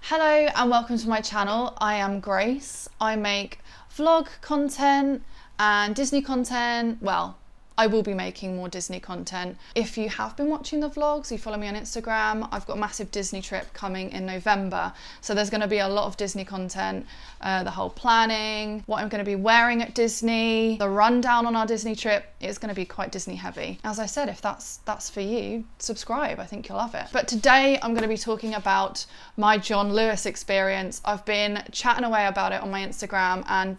Hello and welcome to my channel. I am Grace. I make vlog content and Disney content. Well, I will be making more Disney content. If you have been watching the vlogs, you follow me on Instagram, I've got a massive Disney trip coming in November. So there's going to be a lot of Disney content, the whole planning, what I'm going to be wearing at Disney, the rundown on our Disney trip. It's going to be quite Disney heavy. As I said, if that's for you, subscribe. I think you'll love it. But today I'm going to be talking about my John Lewis experience. I've been chatting away about it on my Instagram and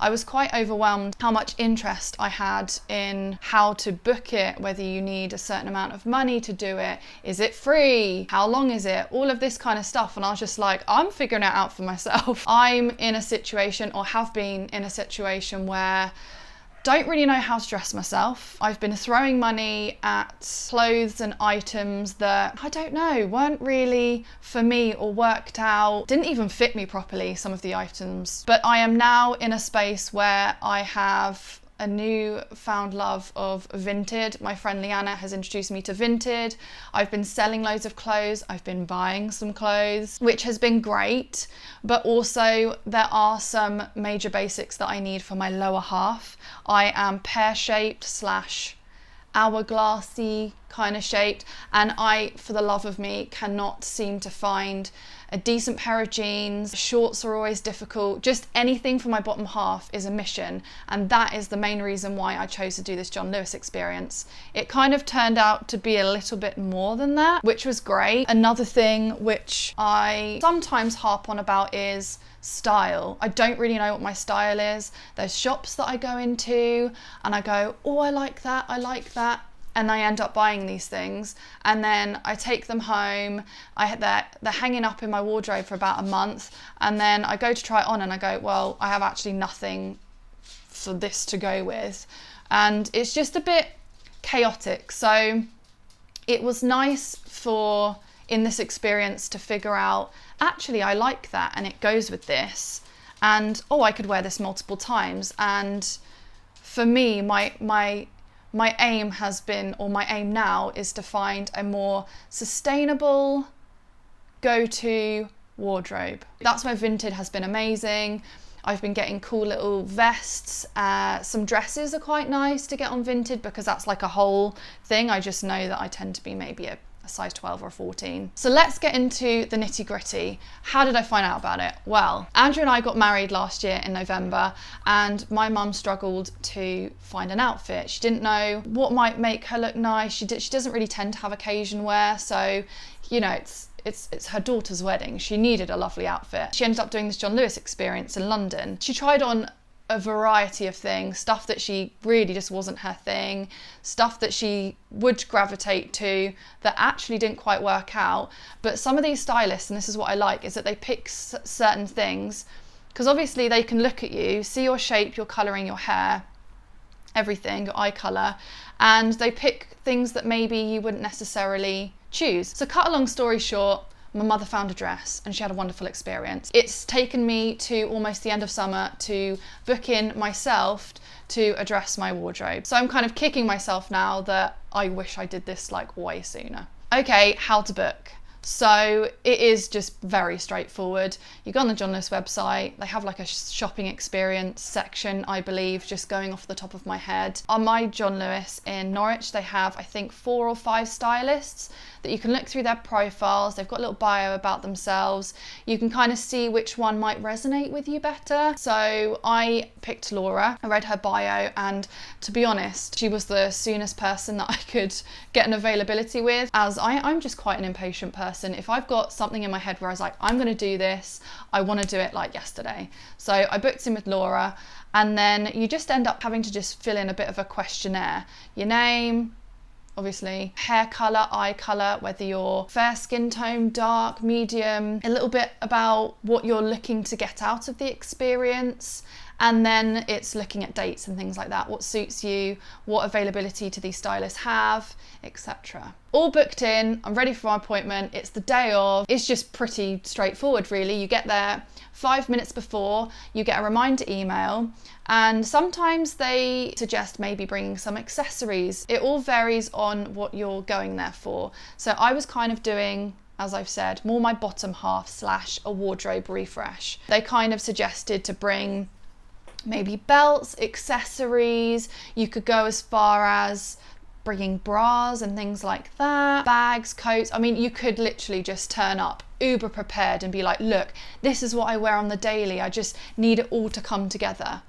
I was quite overwhelmed how much interest I had in how to book it, whether you need a certain amount of money to do it, is it free, how long is it, all of this kind of stuff. And I was just like, I'm figuring it out for myself. I'm in a situation, or have been in a situation, where don't really know how to dress myself. I've been throwing money at clothes and items that, I don't know, weren't really for me or worked out, didn't even fit me properly, some of the items. But I am now in a space where I have a new found love of Vinted. My friend Leanna has introduced me to Vinted. I've been selling loads of clothes. I've been buying some clothes, which has been great. But also there are some major basics that I need for my lower half. I am pear-shaped / hourglassy kind of shaped, and I, for the love of me, cannot seem to find a decent pair of jeans. Shorts are always difficult. Just anything for my bottom half is a mission, and that is the main reason why I chose to do this John Lewis experience. It kind of turned out to be a little bit more than that, which was great. Another thing which I sometimes harp on about is style. I don't really know what my style is. There's shops that I go into and I go, oh, I like that, and I end up buying these things, and then I take them home. They're hanging up in my wardrobe for about a month, and then I go to try it on and I go, well, I have actually nothing for this to go with, and it's just a bit chaotic. So it was nice in this experience to figure out, actually I like that and it goes with this, and oh, I could wear this multiple times. And for me, my aim has been, or my aim now, is to find a more sustainable go-to wardrobe. That's where Vinted has been amazing. I've been getting cool little vests. Some dresses are quite nice to get on Vinted because that's like a whole thing. I just know that I tend to be maybe a size 12 or a 14. So let's get into the nitty gritty. How did I find out about it? Well, Andrew and I got married last year in November, and my mum struggled to find an outfit. She didn't know what might make her look nice. She doesn't really tend to have occasion wear, so you know, it's her daughter's wedding. She needed a lovely outfit. She ended up doing this John Lewis experience in London. She tried on a variety of things, stuff that she really just wasn't her thing, stuff that she would gravitate to that actually didn't quite work out. But some of these stylists, and this is what I like, is that they pick certain things, because obviously they can look at you, see your shape, your colouring, your hair, everything, your eye colour, and they pick things that maybe you wouldn't necessarily choose. So cut a long story short, my mother found a dress and she had a wonderful experience. It's taken me to almost the end of summer to book in myself to address my wardrobe. So I'm kind of kicking myself now that I wish I did this like way sooner. Okay, how to book. So it is just very straightforward. You go on the John Lewis website, they have like a shopping experience section, I believe, just going off the top of my head. On my John Lewis in Norwich, they have, I think, 4 or 5 stylists that you can look through their profiles. They've got a little bio about themselves. You can kind of see which one might resonate with you better. So I picked Laura. I read her bio, and to be honest, she was the soonest person that I could get an availability with, as I'm just quite an impatient person. If I've got something in my head where I was like, I'm going to do this, I want to do it like yesterday. So I booked in with Laura, and then you just end up having to just fill in a bit of a questionnaire. Your name, obviously, hair colour, eye colour, whether you're fair skin tone, dark, medium, a little bit about what you're looking to get out of the experience, and then it's looking at dates and things like that. What suits you, what availability do these stylists have, etc. All booked in, I'm ready for my appointment, it's the day of. It's just pretty straightforward really. You get there 5 minutes before, you get a reminder email, and sometimes they suggest maybe bringing some accessories. It all varies on what you're going there for. So I was kind of doing as I've said, more my bottom half / a wardrobe refresh. They kind of suggested to bring maybe belts, accessories. You could go as far as bringing bras and things like that, bags, coats. I mean, you could literally just turn up uber prepared and be like, look, this is what I wear on the daily. I just need it all to come together.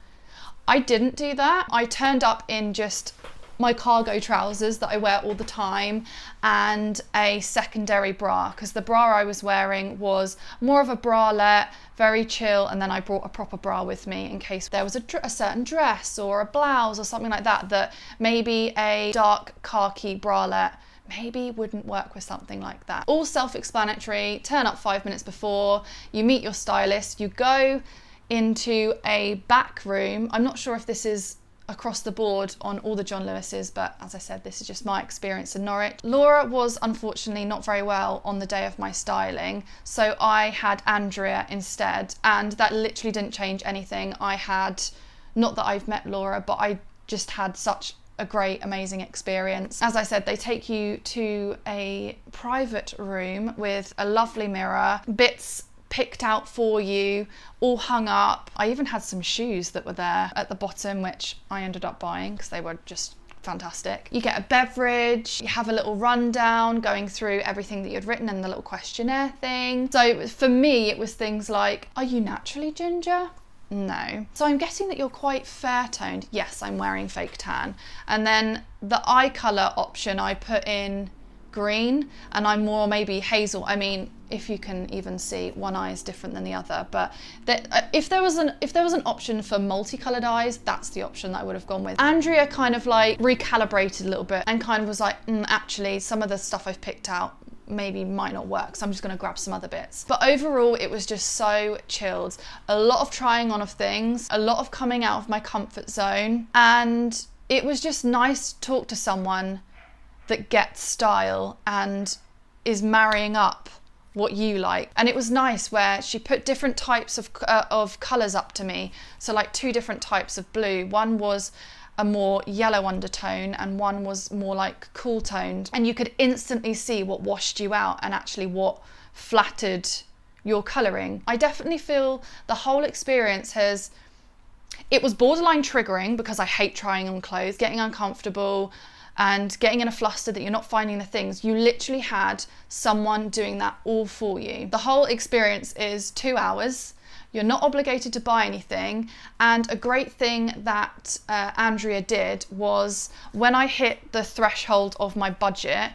I didn't do that. I turned up in just my cargo trousers that I wear all the time and a secondary bra, because the bra I was wearing was more of a bralette, very chill, and then I brought a proper bra with me in case there was a certain dress or a blouse or something like that maybe a dark khaki bralette maybe wouldn't work with something like that. All self-explanatory. Turn up 5 minutes before, you meet your stylist, you go into a back room. I'm not sure if this is across the board on all the John Lewis's, but as I said, this is just my experience in Norwich. Laura was unfortunately not very well on the day of my styling, so I had Andrea instead, and that literally didn't change anything. Not that I've met Laura, but I just had such a great, amazing experience. As I said, they take you to a private room with a lovely mirror, bits picked out for you, all hung up. I even had some shoes that were there at the bottom, which I ended up buying because they were just fantastic. You get a beverage, you have a little rundown going through everything that you'd written in the little questionnaire thing. So for me, it was things like, are you naturally ginger? No. So I'm guessing that you're quite fair toned. Yes, I'm wearing fake tan. And then the eye colour option, I put in green, and I'm more maybe hazel. I mean, if you can even see, one eye is different than the other, but if there was an option for multicolored eyes, that's the option that I would have gone with. Andrea kind of like recalibrated a little bit and kind of was like, actually some of the stuff I've picked out maybe might not work, so I'm just going to grab some other bits. But overall, it was just so chilled. A lot of trying on of things, a lot of coming out of my comfort zone, and it was just nice to talk to someone that gets style and is marrying up what you like. And it was nice where she put different types of colours up to me. So like 2 different types of blue. One was a more yellow undertone and one was more like cool toned. And you could instantly see what washed you out and actually what flattered your colouring. I definitely feel the whole experience it was borderline triggering because I hate trying on clothes, getting uncomfortable, and getting in a fluster that you're not finding the things. You literally had someone doing that all for you. The whole experience is 2 hours. You're not obligated to buy anything. And a great thing that Andrea did was when I hit the threshold of my budget,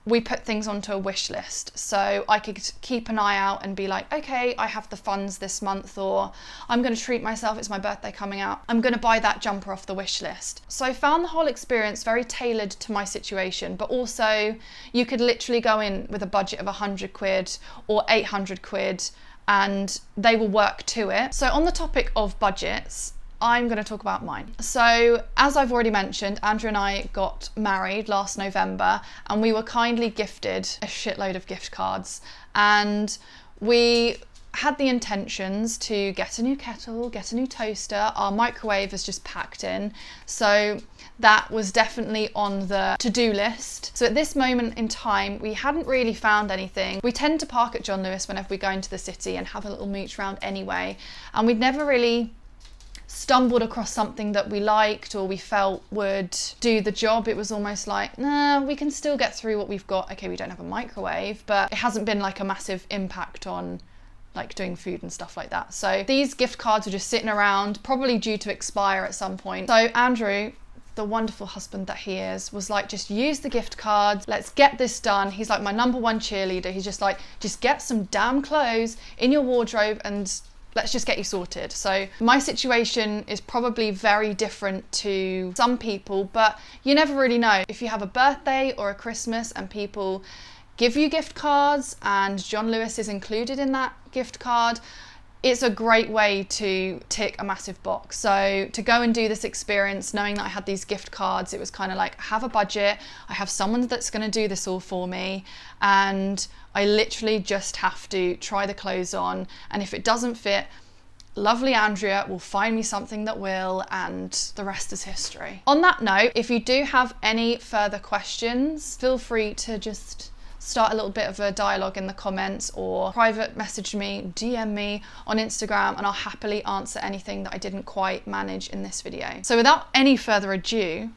we put things onto a wish list. So I could keep an eye out and be like, okay, I have the funds this month, or I'm going to treat myself, it's my birthday coming out, I'm going to buy that jumper off the wish list. So I found the whole experience very tailored to my situation, but also you could literally go in with a budget of 100 quid or 800 quid and they will work to it. So on the topic of budgets, I'm going to talk about mine. So as I've already mentioned, Andrew and I got married last November and we were kindly gifted a shitload of gift cards, and we had the intentions to get a new kettle, get a new toaster. Our microwave is just packed in, so that was definitely on the to-do list. So at this moment in time, we hadn't really found anything. We tend to park at John Lewis whenever we go into the city and have a little mooch around anyway, and we'd never really stumbled across something that we liked or we felt would do the job. It was almost like, nah, we can still get through what we've got. Okay, we don't have a microwave, but it hasn't been like a massive impact on like doing food and stuff like that. So these gift cards were just sitting around, probably due to expire at some point. So Andrew, the wonderful husband that he is, was like, just use the gift cards, let's get this done. He's like my #1 cheerleader. He's just like, just get some damn clothes in your wardrobe and let's just get you sorted. So my situation is probably very different to some people, but you never really know. If you have a birthday or a Christmas and people give you gift cards and John Lewis is included in that gift card, it's a great way to tick a massive box. So to go and do this experience, knowing that I had these gift cards, it was kind of like, I have a budget, I have someone that's going to do this all for me, and I literally just have to try the clothes on, and if it doesn't fit, lovely Andrea will find me something that will, and the rest is history. On that note, if you do have any further questions, feel free to just start a little bit of a dialogue in the comments, or private message me, DM me on Instagram, and I'll happily answer anything that I didn't quite manage in this video. So without any further ado,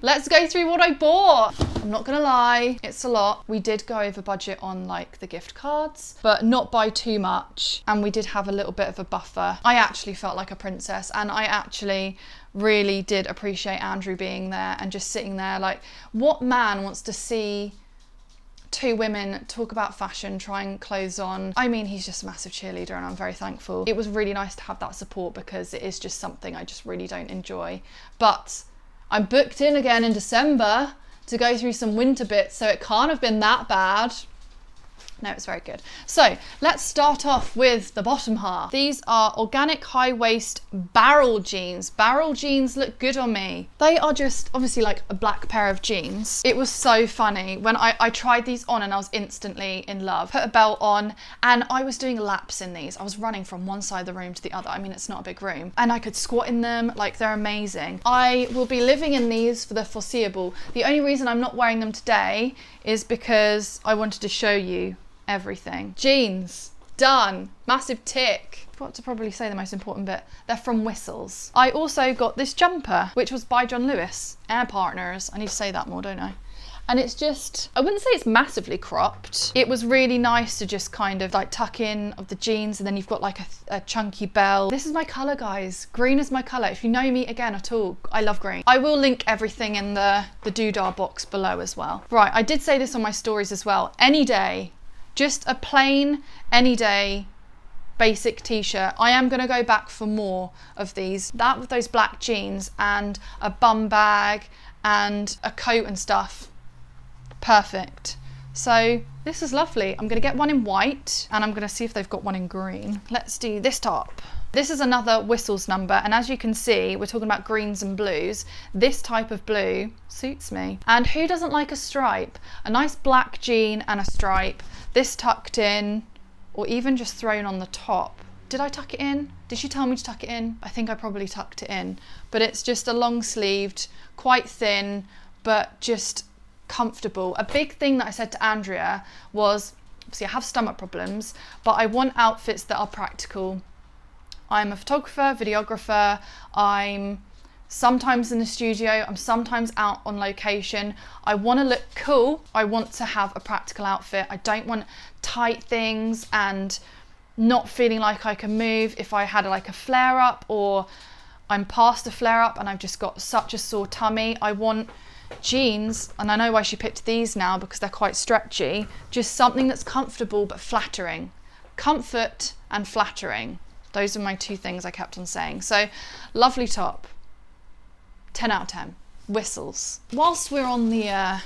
let's go through what I bought. I'm not gonna lie, it's a lot. We did go over budget on like the gift cards, but not by too much, and we did have a little bit of a buffer. I actually felt like a princess, and I actually really did appreciate Andrew being there and just sitting there. Like, what man wants to see two women talk about fashion, trying clothes on? I mean, he's just a massive cheerleader, and I'm very thankful. It was really nice to have that support, because it is just something I just really don't enjoy. But I'm booked in again in December to go through some winter bits, so it can't have been that bad. No, it's very good. So let's start off with the bottom half. These are organic high waist barrel jeans. Barrel jeans look good on me. They are just obviously like a black pair of jeans. It was so funny when I tried these on, and I was instantly in love. Put a belt on, and I was doing laps in these. I was running from one side of the room to the other. I mean, it's not a big room, and I could squat in them. Like, they're amazing. I will be living in these for the foreseeable. The only reason I'm not wearing them today is because I wanted to show you everything. Jeans, done. Massive tick. Forgot to probably say the most important bit. They're from Whistles. I also got this jumper, which was by John Lewis, Air Partners. I need to say that more, don't I? And it's just, I wouldn't say it's massively cropped. It was really nice to just kind of like tuck in of the jeans, and then you've got like a chunky belt. This is my colour, guys. Green is my colour. If you know me again at all, I love green. I will link everything in the doodah box below as well. Right, I did say this on my stories as well. Any day, just a plain, any day, basic t-shirt. I am going to go back for more of these. That with those black jeans and a bum bag and a coat and stuff. Perfect. So this is lovely. I'm going to get one in white, and I'm going to see if they've got one in green. Let's do this top. This is another Whistles number, and as you can see, we're talking about greens and blues. This type of blue suits me. And who doesn't like a stripe? A nice black jean and a stripe. This tucked in, or even just thrown on the top. Did I tuck it in? Did she tell me to tuck it in? I think I probably tucked it in. But it's just a long sleeved, quite thin, but just comfortable. A big thing that I said to Andrea was, obviously I have stomach problems, but I want outfits that are practical. I'm a photographer, videographer, I'm sometimes in the studio, I'm sometimes out on location. I want to look cool. I want to have a practical outfit. I don't want tight things and not feeling like I can move if I had like a flare up, or I'm past a flare up and I've just got such a sore tummy. I want jeans, and I know why she picked these now, because they're quite stretchy. Just something that's comfortable but flattering. Comfort and flattering. Those are my two things I kept on saying. So lovely top. 10 out of 10. Whistles. Whilst we're on the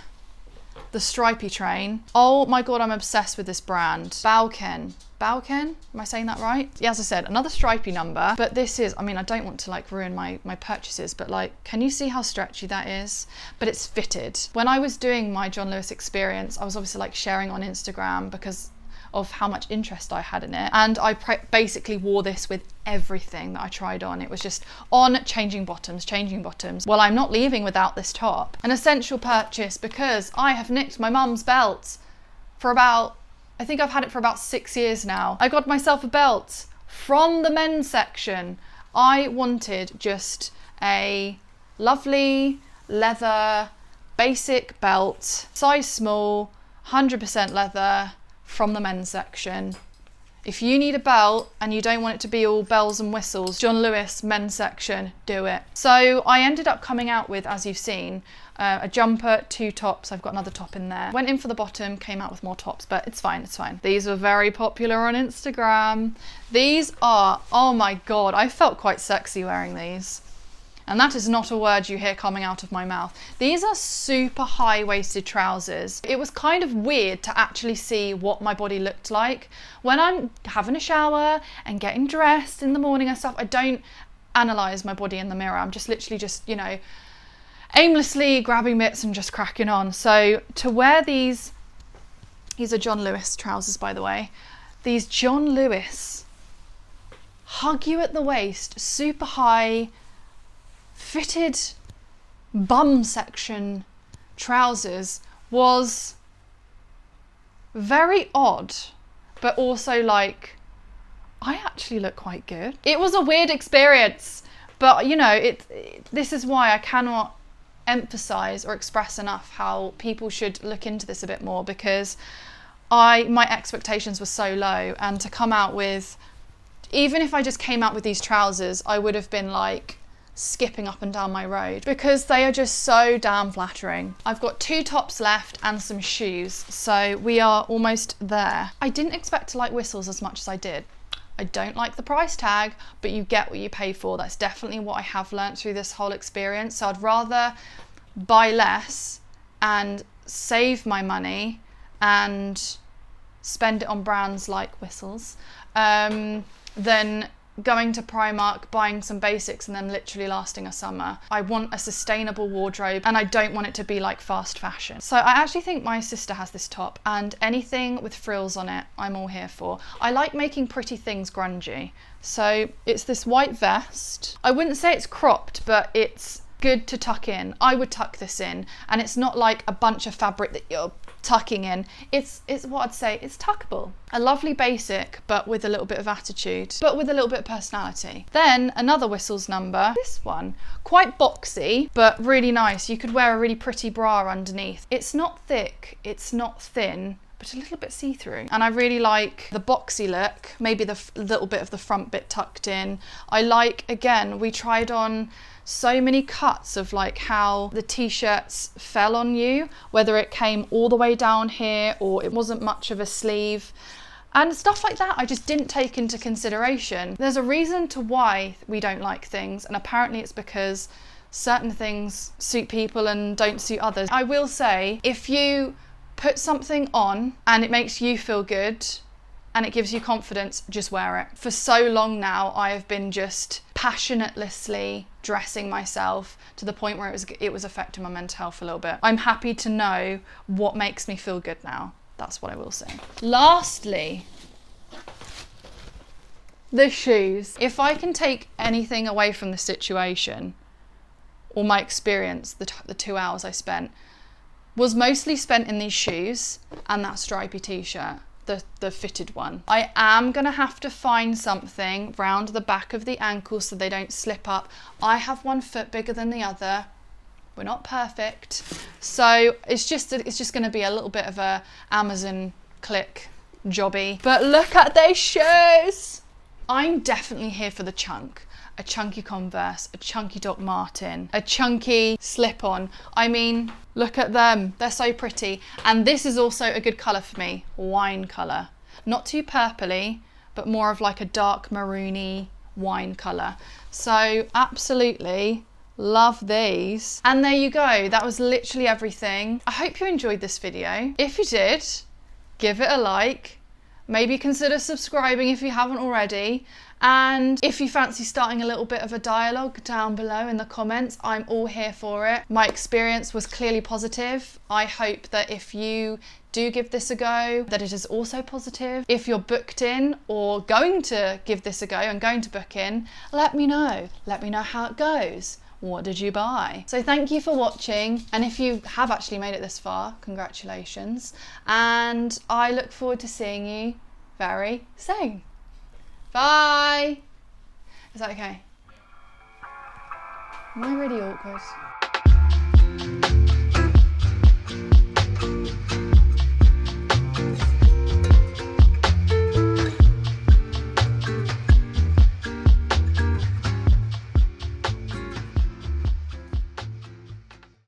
stripy train, oh my god, I'm obsessed with this brand. 𝒊𝐿𝐴. 𝒊𝐿𝐴? Am I saying that right? Yeah, as I said, another stripy number, but this is, I mean, I don't want to like ruin my purchases, but like, can you see how stretchy that is? But it's fitted. When I was doing my John Lewis experience, I was obviously like sharing on Instagram because of how much interest I had in it, and I basically wore this with everything that I tried on. It was just on, changing bottoms. Well, I'm not leaving without this top. An essential purchase, because I have nicked my mum's belt for about, I think I've had it for about 6 years now. I got myself a belt from the men's section. I wanted just a lovely leather basic belt, size small, 100% leather, from the men's section. If you need a belt and you don't want it to be all bells and whistles, John Lewis men's section, do it. So I ended up coming out with, as you've seen, a jumper, 2 tops. I've got another top in there. Went in for the bottom, came out with more tops, but it's fine, it's fine. These were very popular on Instagram. These are, oh my god, I felt quite sexy wearing these. And that is not a word you hear coming out of my mouth. These are super high-waisted trousers. It was kind of weird to actually see what my body looked like. When I'm having a shower and getting dressed in the morning and stuff, I don't analyse my body in the mirror. I'm just literally just, you know, aimlessly grabbing bits and just cracking on. So to wear these are John Lewis trousers, by the way. These John Lewis hug you at the waist, super high, fitted bum section trousers was very odd, but also like, I actually look quite good. It was a weird experience, but you know, this is why I cannot emphasize or express enough how people should look into this a bit more, because my expectations were so low, and to come out with, even if I just came out with these trousers, I would have been like skipping up and down my road, because they are just so damn flattering. I've got 2 tops left and some shoes, so we are almost there. I didn't expect to like whistles as much as I did. I don't like the price tag, but you get what you pay for. That's definitely what I have learnt through this whole experience. So I'd rather buy less and save my money and spend it on brands like whistles than going to Primark, buying some basics and then literally lasting a summer. I want a sustainable wardrobe, and I don't want it to be like fast fashion. So I actually think my sister has this top, and anything with frills on it, I'm all here for. I like making pretty things grungy. So it's this white vest. I wouldn't say it's cropped, but it's good to tuck in. I would tuck this in, and it's not like a bunch of fabric that you're tucking in. It's what I'd say, it's tuckable. A lovely basic, but with a little bit of attitude, but with a little bit of personality. Then another whistles number, this one, quite boxy, but really nice. You could wear a really pretty bra underneath. It's not thick, it's not thin, but a little bit see-through. And I really like the boxy look, maybe the little bit of the front bit tucked in. I like, again, we tried on so many cuts of like how the t-shirts fell on you, whether it came all the way down here or it wasn't much of a sleeve. And stuff like that I just didn't take into consideration. There's a reason to why we don't like things, and apparently it's because certain things suit people and don't suit others. I will say, if you put something on and it makes you feel good and it gives you confidence, just wear it. For so long now, I have been just passionately dressing myself to the point where it was affecting my mental health a little bit. I'm happy to know what makes me feel good now. That's what I will say. Lastly, the shoes. If I can take anything away from the situation or my experience, the 2 hours I spent was mostly spent in these shoes and that stripy t-shirt. The fitted one. I am gonna have to find something round the back of the ankle so they don't slip up. I have one foot bigger than the other. We're not perfect. So it's just gonna be a little bit of a Amazon click jobby. But look at these shoes. I'm definitely here for the chunk. A chunky Converse, a chunky Doc Martin, a chunky slip-on. I mean, look at them. They're so pretty. And this is also a good colour for me, wine colour. Not too purpley, but more of like a dark maroony wine colour. So absolutely love these. And there you go. That was literally everything. I hope you enjoyed this video. If you did, give it a like. Maybe consider subscribing if you haven't already. And if you fancy starting a little bit of a dialogue down below in the comments, I'm all here for it. My experience was clearly positive. I hope that if you do give this a go, that it is also positive. If you're booked in or going to give this a go and going to book in, let me know. Let me know how it goes. What did you buy? So thank you for watching. And if you have actually made it this far, congratulations. And I look forward to seeing you very soon. Bye! Is that okay? Am I really awkward?